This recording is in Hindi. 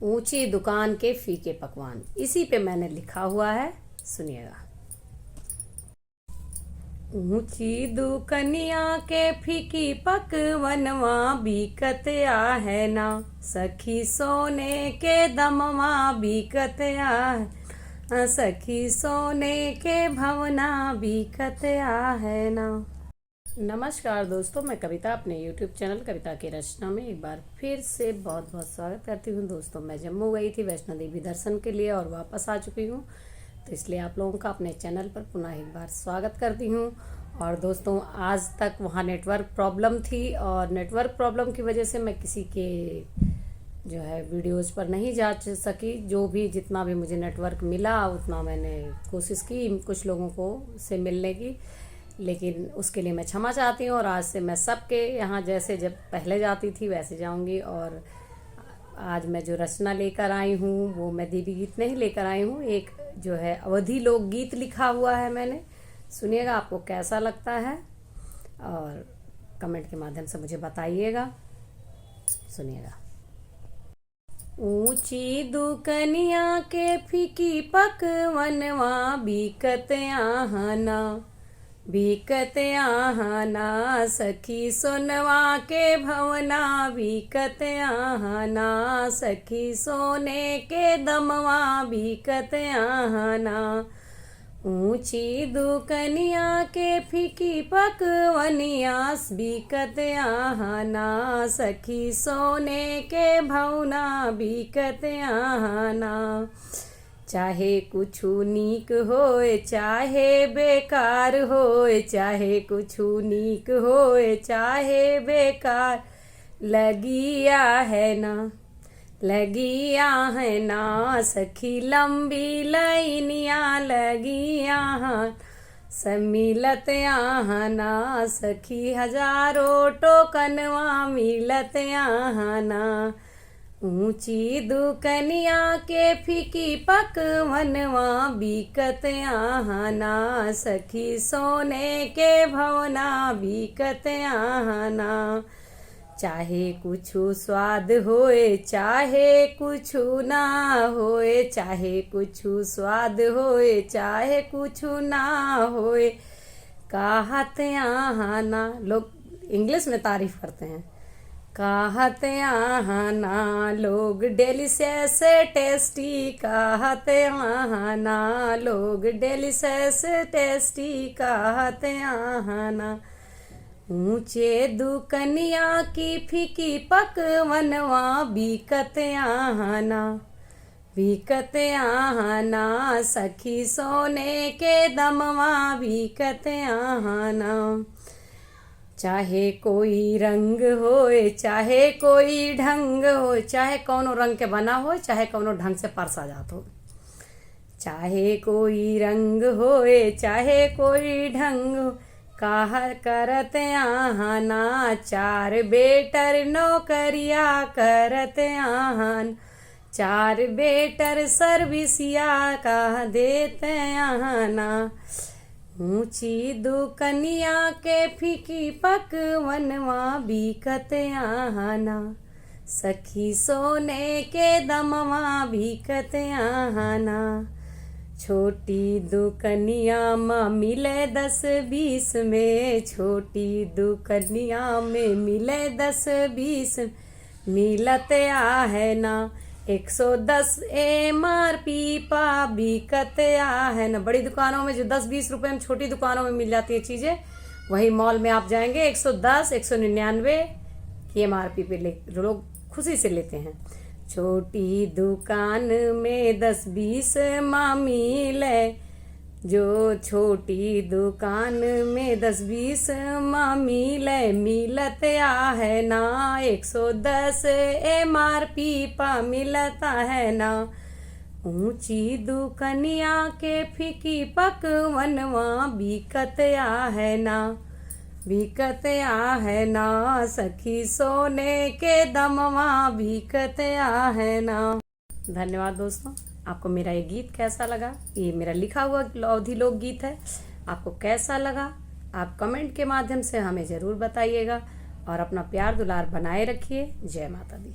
ऊंची दुकान के फीके पकवान, इसी पे मैंने लिखा हुआ है, सुनिएगा। ऊंची दुकनिया के फीकी पकवनवा बीकत है ना, सखी सोने के दमवा बीकत आ, सखी सोने के भवना बीकत है ना। नमस्कार दोस्तों, मैं कविता अपने YouTube चैनल कविता की रचना में एक बार फिर से बहुत बहुत स्वागत करती हूँ। दोस्तों, मैं जम्मू गई थी वैष्णो देवी दर्शन के लिए और वापस आ चुकी हूँ, तो इसलिए आप लोगों का अपने चैनल पर पुनः एक बार स्वागत करती हूँ। और दोस्तों, आज तक वहाँ नेटवर्क प्रॉब्लम थी और नेटवर्क प्रॉब्लम की वजह से मैं किसी के जो है वीडियोज़ पर नहीं जा सकी। जो भी जितना भी मुझे नेटवर्क मिला उतना मैंने कोशिश की कुछ लोगों को से मिलने की, लेकिन उसके लिए मैं क्षमा चाहती हूँ। और आज से मैं सबके यहाँ जैसे जब पहले जाती थी वैसे जाऊँगी। और आज मैं जो रचना लेकर आई हूँ वो मैं देवी गीत नहीं लेकर आई हूँ, एक जो है अवधी लोकगीत लिखा हुआ है मैंने। सुनिएगा, आपको कैसा लगता है और कमेंट के माध्यम से मुझे बताइएगा। सुनिएगा। ऊंची दुकनिया के फीकी पकवनवा बीकत आहना, बीकत आहना, सखी सोनवा के भवना बीकत आहना, सखी सोने के दमवा बीकत आहना। ऊंची दुकनिया के फीकी पकवनिया बीकत आहना, सखी सोने के भवना बीकत आहना। चाहे कुछु नीक होए चाहे बेकार होए, चाहे कुछु नीक होए चाहे बेकार, लगिया है ना, लगिया है ना, सखी लंबी लाइनिया लगिया सम्मिलत आहना, सखी हजारों टोकनवा मिलत आहना। ऊंची दुकनिया के फीकी पकवनवा बीकत आहना, सखी सोने के भवना बीकत आहना। चाहे कुछु स्वाद होए चाहे कुछु ना होए, चाहे कुछु स्वाद होए चाहे कुछु ना होए, कहत आहना। लोग इंग्लिश में तारीफ करते हैं। कहत आहना लोग डिलीशियस टेस्टी, कहत आहना लोग डिलीशियस टेस्टी, कहत आहना। ऊंचे दुकनिया की फीकी पकवनवा बीकत आहना, बीकत आहना, सखी सोने के दमवा बीकत आहना। चाहे कोई रंग होए चाहे कोई ढंग हो, चाहे कौनो रंग के बना हो चाहे कौनो ढंग से परसा जात हो, चाहे कोई रंग होए चाहे कोई ढंग हो, काह करत आहना। चार बेटर नौकरिया करत आहन, चार बेटर सर्विसिया कह देते आहना। ऊंची दुकनिया के फीकी पकवनवा बीकत आहना, सखी सोने के दमवा बीकत आहना। छोटी दुकनिया में मिले 10-20 में, छोटी दुकनिया में मिले 10-20, मिलत आहे ना 110 MRP पा बीकत आहे ना। बड़ी दुकानों में जो 10-20 रुपए में छोटी दुकानों में मिल जाती है चीज़ें, वही मॉल में आप जाएंगे 110 199 की MRP पे लोग खुशी से लेते हैं। छोटी दुकान में 10-20 मिले, जो छोटी दुकान में 10-20 मिले, मिलत आहे ना 110 MRP पा मिलता है ना। ऊंची दुकनिया के फीकी पकवनवा बीकत आहे ना, बीकत आहे ना, सखी सोने के दमवा बीकत आहे ना। धन्यवाद दोस्तों। आपको मेरा ये गीत कैसा लगा? ये मेरा लिखा हुआ अवधी लोकगीत है। आपको कैसा लगा आप कमेंट के माध्यम से हमें ज़रूर बताइएगा और अपना प्यार दुलार बनाए रखिए। जय माता दी।